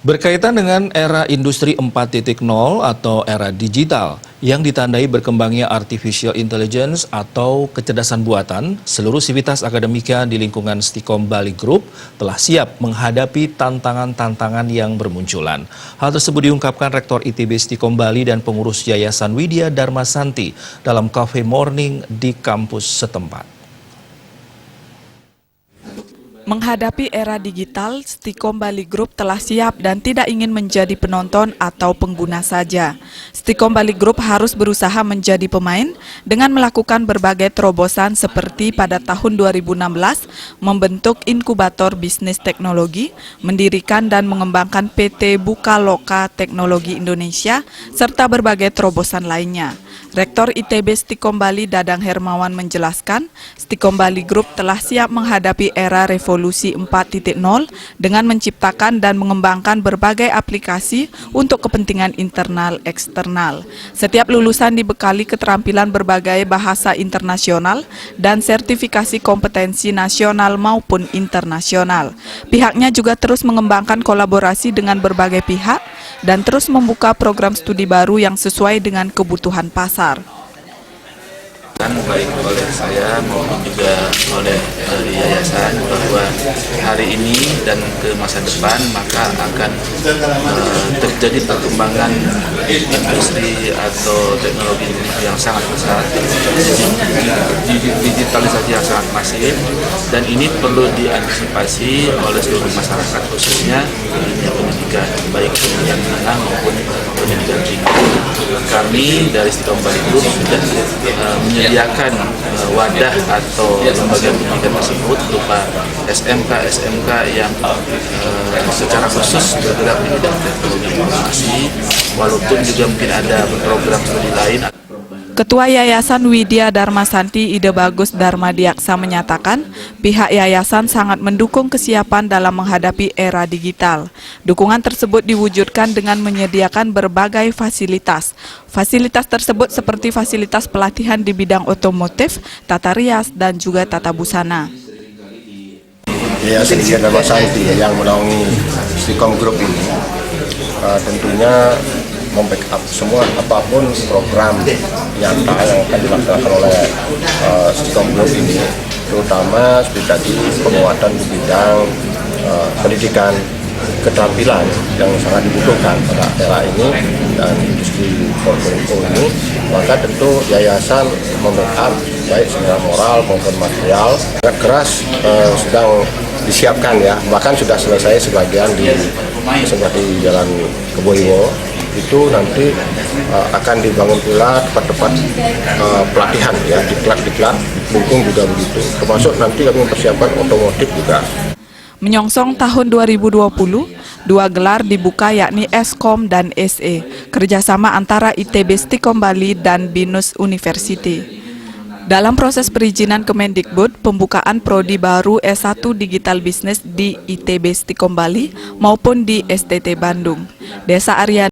Berkaitan dengan era industri 4.0 atau era digital yang ditandai berkembangnya artificial intelligence atau kecerdasan buatan, seluruh sivitas akademika di lingkungan Stikom Bali Group telah siap menghadapi tantangan-tantangan yang bermunculan. Hal tersebut diungkapkan Rektor ITB Stikom Bali dan pengurus Yayasan Widya Dharma Santi dalam Cafe Morning di kampus setempat. Menghadapi era digital, Stikom Bali Group telah siap dan tidak ingin menjadi penonton atau pengguna saja. Stikom Bali Group harus berusaha menjadi pemain dengan melakukan berbagai terobosan seperti pada tahun 2016 membentuk inkubator bisnis teknologi, mendirikan dan mengembangkan PT Bukaloka Teknologi Indonesia, serta berbagai terobosan lainnya. Rektor ITB Stikom Bali Dadang Hermawan menjelaskan, Stikom Bali Group telah siap menghadapi era revolusi 4.0 dengan menciptakan dan mengembangkan berbagai aplikasi untuk kepentingan internal eksternal. Setiap lulusan dibekali keterampilan berbagai bahasa internasional dan sertifikasi kompetensi nasional maupun internasional. Pihaknya juga terus mengembangkan kolaborasi dengan berbagai pihak dan terus membuka program studi baru yang sesuai dengan kebutuhan pasar. Baik oleh saya maupun juga oleh yayasan bahwa hari ini dan ke masa depan maka akan terjadi perkembangan industri atau teknologi yang sangat besar, digitalisasi yang sangat masif, dan ini perlu diantisipasi oleh seluruh masyarakat, khususnya dunia pendidikan, baik pendidikan menengah maupun pendidikan tinggi. Kami dari Stikom Bali Group sudah menyediakan wadah atau lembaga pendidikan tersebut berupa SMK yang secara khusus bergerak di bidang teknologi informasi, walaupun juga mungkin ada program studi lain. Ketua Yayasan Widya Dharma Santi Ide Bagus Dharma Diaksa menyatakan pihak yayasan sangat mendukung kesiapan dalam menghadapi era digital. Dukungan tersebut diwujudkan dengan menyediakan berbagai fasilitas. Fasilitas tersebut seperti fasilitas pelatihan di bidang otomotif, tata rias, dan juga tata busana. Yayasan Widya Dharma Santi yang menaungi Stikom Group ini tentunya membackup semua apapun program nyata yang akan dilaksanakan oleh Stikom Group ini, terutama seperti tadi penguatan di bidang pendidikan keterampilan yang sangat dibutuhkan pada era ini dan industri 4.0 ini. Maka tentu yayasan membackup baik secara moral maupun material. Sangat keras sedang disiapkan ya, bahkan sudah selesai sebagian seperti Jalan Keboiwo. Itu nanti akan dibangun pula tempat-tempat pelatihan ya, diklat Bungkung juga begitu, termasuk nanti kami mempersiapkan otomotif juga. Menyongsong tahun 2020, dua gelar dibuka yakni Eskom dan SE, kerjasama antara ITB Stikom Bali dan BINUS University. Dalam proses perizinan Kemendikbud, pembukaan prodi baru S1 Digital Business di ITB Stikom Bali maupun di STT Bandung. Desa Aryani